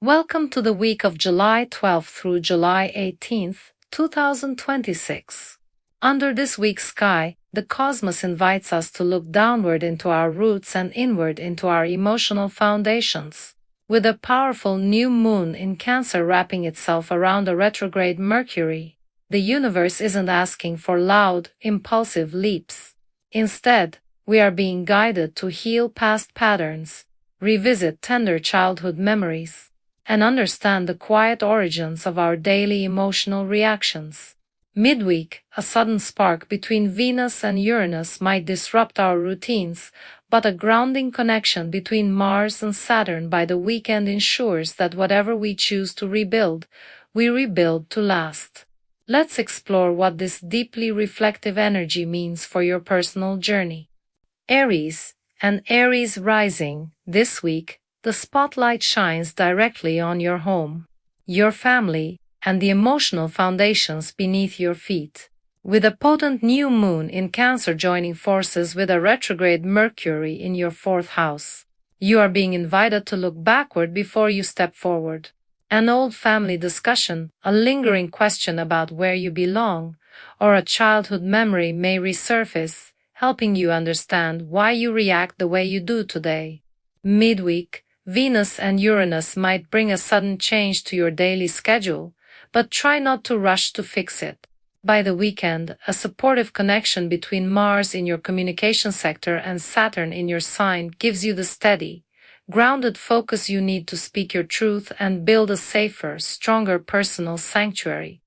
Welcome to the week of July 12th through July 18th, 2026. Under this week's sky, the cosmos invites us to look downward into our roots and inward into our emotional foundations. With a powerful new moon in Cancer wrapping itself around a retrograde Mercury, the universe isn't asking for loud, impulsive leaps. Instead, we are being guided to heal past patterns, revisit tender childhood memories, and understand the quiet origins of our daily emotional reactions. Midweek, a sudden spark between Venus and Uranus might disrupt our routines, but a grounding connection between Mars and Saturn by the weekend ensures that whatever we choose to rebuild, we rebuild to last. Let's explore what this deeply reflective energy means for your personal journey. Aries and Aries rising. This week, the spotlight shines directly on your home, your family, and the emotional foundations beneath your feet. With a potent new moon in Cancer joining forces with a retrograde Mercury in your fourth house, you are being invited to look backward before you step forward. An old family discussion, a lingering question about where you belong, or a childhood memory may resurface, helping you understand why you react the way you do today. Midweek, Venus and Uranus might bring a sudden change to your daily schedule, but try not to rush to fix it. By the weekend, a supportive connection between Mars in your communication sector and Saturn in your sign gives you the steady, grounded focus you need to speak your truth and build a safer, stronger personal sanctuary.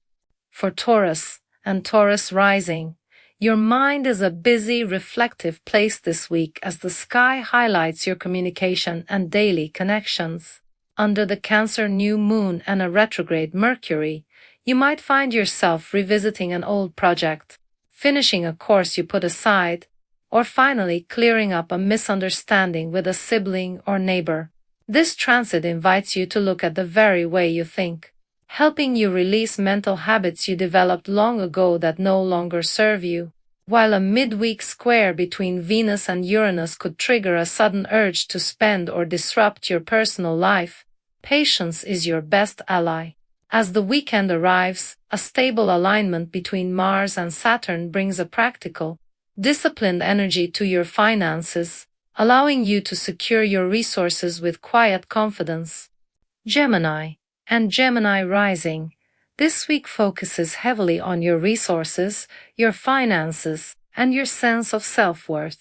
For Taurus and Taurus rising, your mind is a busy, reflective place this week as the sky highlights your communication and daily connections. Under the Cancer new moon and a retrograde Mercury, you might find yourself revisiting an old project, finishing a course you put aside, or finally clearing up a misunderstanding with a sibling or neighbor. This transit invites you to look at the very way you think, helping you release mental habits you developed long ago that no longer serve you. While a midweek square between Venus and Uranus could trigger a sudden urge to spend or disrupt your personal life, patience is your best ally. As the weekend arrives, a stable alignment between Mars and Saturn brings a practical, disciplined energy to your finances, allowing you to secure your resources with quiet confidence. Gemini and Gemini rising. This week focuses heavily on your resources, your finances, and your sense of self-worth.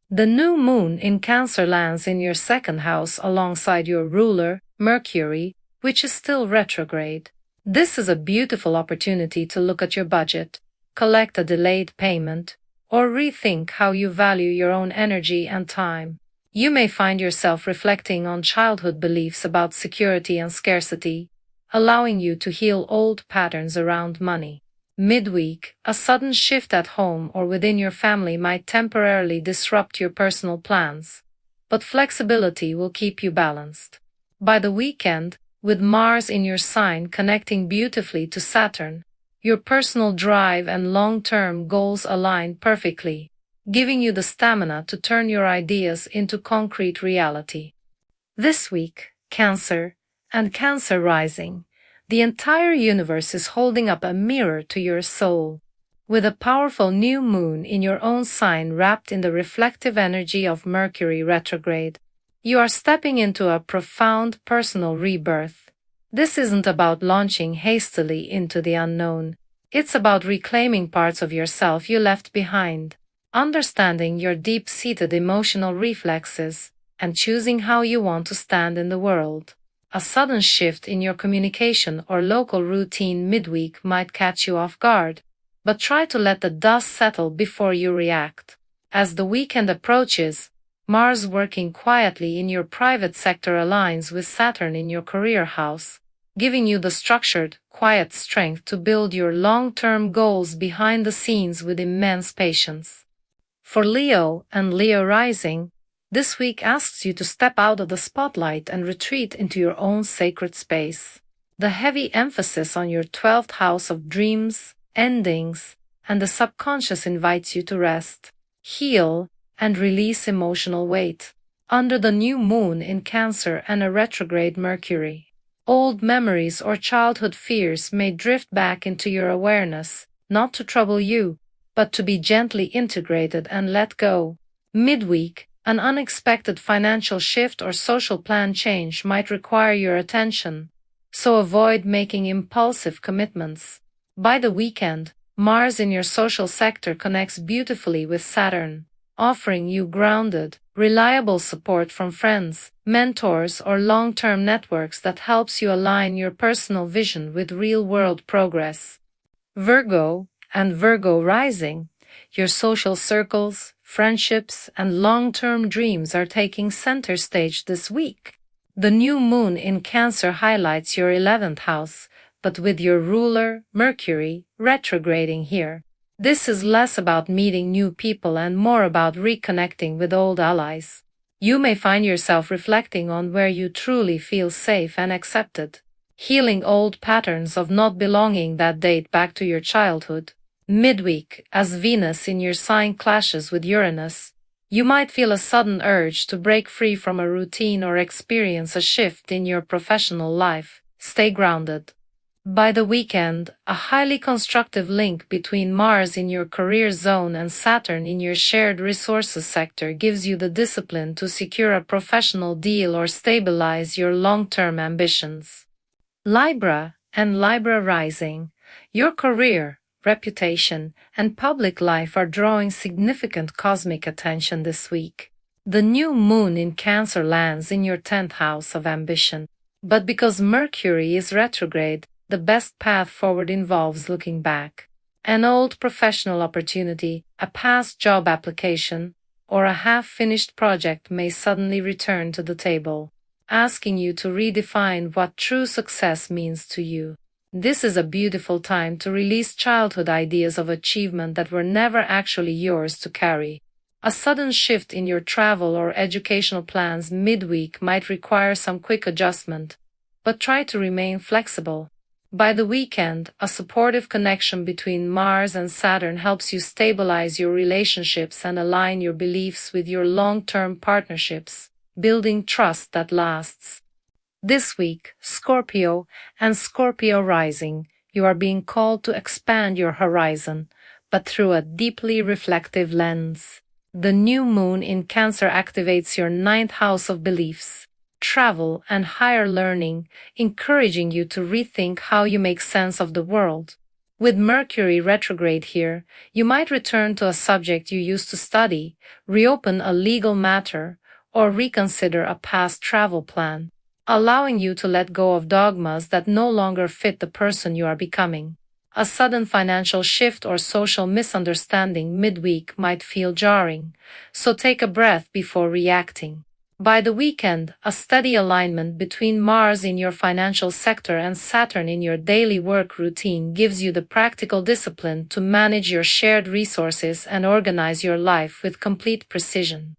The new moon in Cancer lands in your second house alongside your ruler, Mercury, which is still retrograde. This is a beautiful opportunity to look at your budget, collect a delayed payment, or rethink how you value your own energy and time. You may find yourself reflecting on childhood beliefs about security and scarcity, allowing you to heal old patterns around money. Midweek, a sudden shift at home or within your family might temporarily disrupt your personal plans, but flexibility will keep you balanced. By the weekend, with Mars in your sign connecting beautifully to Saturn, your personal drive and long-term goals align perfectly, giving you the stamina to turn your ideas into concrete reality. This week, Cancer and Cancer rising, the entire universe is holding up a mirror to your soul. With a powerful new moon in your own sign wrapped in the reflective energy of Mercury retrograde, you are stepping into a profound personal rebirth. This isn't about launching hastily into the unknown. It's about reclaiming parts of yourself you left behind, understanding your deep-seated emotional reflexes, and choosing how you want to stand in the world. A sudden shift in your communication or local routine midweek might catch you off guard, but try to let the dust settle before you react. As the weekend approaches, Mars working quietly in your private sector aligns with Saturn in your career house, giving you the structured, quiet strength to build your long-term goals behind the scenes with immense patience. For Leo and Leo rising, this week asks you to step out of the spotlight and retreat into your own sacred space. The heavy emphasis on your 12th house of dreams, endings, and the subconscious invites you to rest, heal, and release emotional weight. Under the new moon in Cancer and a retrograde Mercury, Old memories or childhood fears may drift back into your awareness, not to trouble you, but to be gently integrated and let go. Midweek, an unexpected financial shift or social plan change might require your attention, so avoid making impulsive commitments. By the weekend, Mars in your social sector connects beautifully with Saturn, offering you grounded, reliable support from friends, mentors, or long-term networks that helps you align your personal vision with real-world progress. Virgo and Virgo rising, your social circles, friendships, and long-term dreams are taking center stage this week. The new moon in Cancer highlights your 11th house, but with your ruler, Mercury, retrograding here. This is less about meeting new people and more about reconnecting with old allies. You may find yourself reflecting on where you truly feel safe and accepted, healing old patterns of not belonging that date back to your childhood. Midweek, as Venus in your sign clashes with Uranus, you might feel a sudden urge to break free from a routine or experience a shift in your professional life. Stay grounded. By the weekend, a highly constructive link between Mars in your career zone and Saturn in your shared resources sector gives you the discipline to secure a professional deal or stabilize your long-term ambitions. Libra and Libra rising, your career, reputation, and public life are drawing significant cosmic attention this week. The new moon in Cancer lands in your 10th house of ambition, but because Mercury is retrograde, the best path forward involves looking back. An old professional opportunity, a past job application, or a half-finished project may suddenly return to the table, asking you to redefine what true success means to you. This is a beautiful time to release childhood ideas of achievement that were never actually yours to carry. A sudden shift in your travel or educational plans midweek might require some quick adjustment, but try to remain flexible. By the weekend, a supportive connection between Mars and Saturn helps you stabilize your relationships and align your beliefs with your long-term partnerships, building trust that lasts. This week, Scorpio and Scorpio rising, you are being called to expand your horizon, but through a deeply reflective lens. The new moon in Cancer activates your 9th house of beliefs, travel, and higher learning, encouraging you to rethink how you make sense of the world. With Mercury retrograde here, you might return to a subject you used to study, reopen a legal matter, or reconsider a past travel plan, allowing you to let go of dogmas that no longer fit the person you are becoming. A sudden financial shift or social misunderstanding midweek might feel jarring, so take a breath before reacting. By the weekend, a steady alignment between Mars in your financial sector and Saturn in your daily work routine gives you the practical discipline to manage your shared resources and organize your life with complete precision.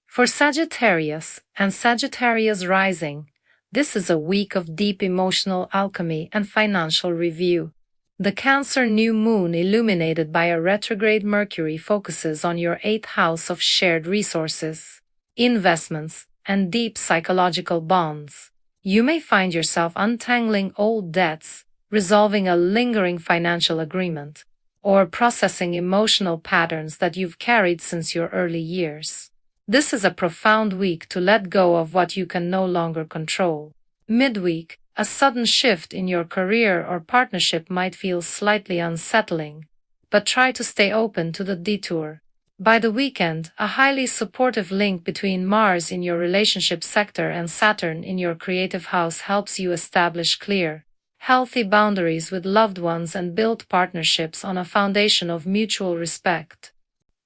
For Sagittarius and Sagittarius rising, this is a week of deep emotional alchemy and financial review. The Cancer new moon illuminated by a retrograde Mercury focuses on your 8th house of shared resources, investments, and deep psychological bonds. You may find yourself untangling old debts, resolving a lingering financial agreement, or processing emotional patterns that you've carried since your early years. This is a profound week to let go of what you can no longer control. Midweek, a sudden shift in your career or partnership might feel slightly unsettling, but try to stay open to the detour. By the weekend, a highly supportive link between Mars in your relationship sector and Saturn in your creative house helps you establish clear, healthy boundaries with loved ones and build partnerships on a foundation of mutual respect.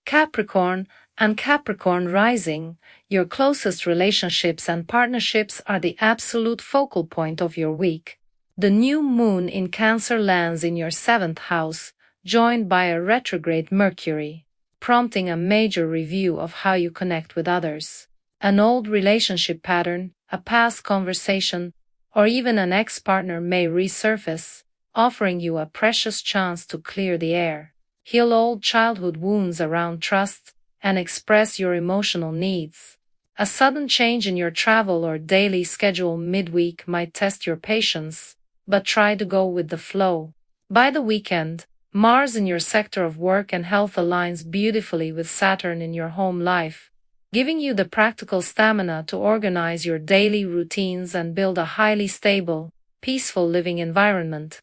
Capricorn and Capricorn rising, your closest relationships and partnerships are the absolute focal point of your week. The new moon in Cancer lands in your 7th house, joined by a retrograde Mercury, prompting a major review of how you connect with others. An old relationship pattern, a past conversation, or even an ex-partner may resurface, offering you a precious chance to clear the air, heal old childhood wounds around trust, and express your emotional needs. A sudden change in your travel or daily schedule midweek might test your patience, but try to go with the flow. By the weekend, Mars in your sector of work and health aligns beautifully with Saturn in your home life, giving you the practical stamina to organize your daily routines and build a highly stable, peaceful living environment.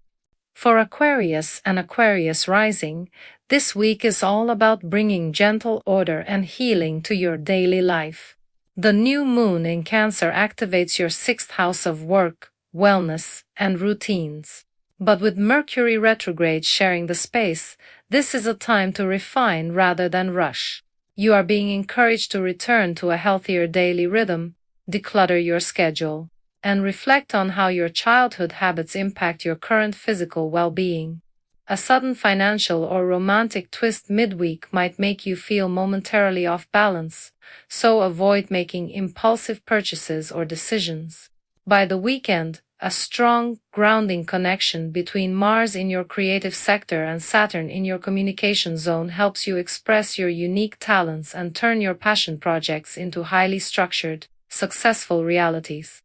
For Aquarius and Aquarius rising, this week is all about bringing gentle order and healing to your daily life. The new moon in Cancer activates your sixth house of work, wellness, and routines. But with Mercury retrograde sharing the space, this is a time to refine rather than rush. You are being encouraged to return to a healthier daily rhythm, declutter your schedule, and reflect on how your childhood habits impact your current physical well-being. A sudden financial or romantic twist midweek might make you feel momentarily off balance, so avoid making impulsive purchases or decisions. By the weekend, a strong, grounding connection between Mars in your creative sector and Saturn in your communication zone helps you express your unique talents and turn your passion projects into highly structured, successful realities.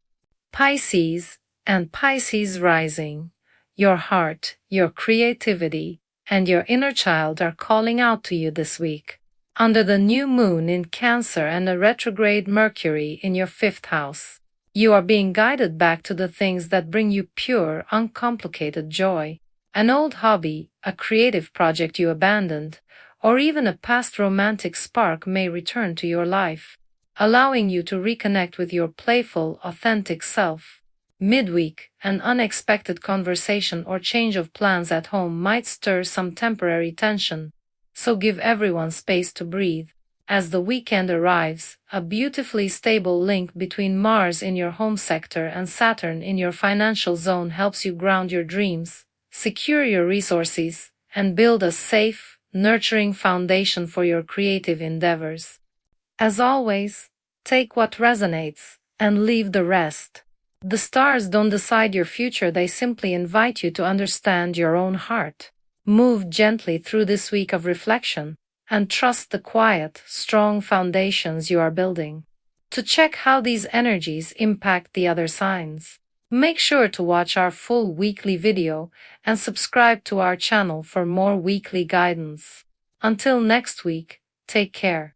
Pisces and Pisces rising. Your heart, your creativity, and your inner child are calling out to you this week. Under the new moon in Cancer and a retrograde Mercury in your fifth house, you are being guided back to the things that bring you pure, uncomplicated joy. An old hobby, a creative project you abandoned, or even a past romantic spark may return to your life, allowing you to reconnect with your playful, authentic self. Midweek, an unexpected conversation or change of plans at home might stir some temporary tension, so give everyone space to breathe. As the weekend arrives, a beautifully stable link between Mars in your home sector and Saturn in your financial zone helps you ground your dreams, secure your resources, and build a safe, nurturing foundation for your creative endeavors. As always, take what resonates and leave the rest. The stars don't decide your future, they simply invite you to understand your own heart. Move gently through this week of reflection, and trust the quiet, strong foundations you are building. To check how these energies impact the other signs, make sure to watch our full weekly video and subscribe to our channel for more weekly guidance. Until next week, take care.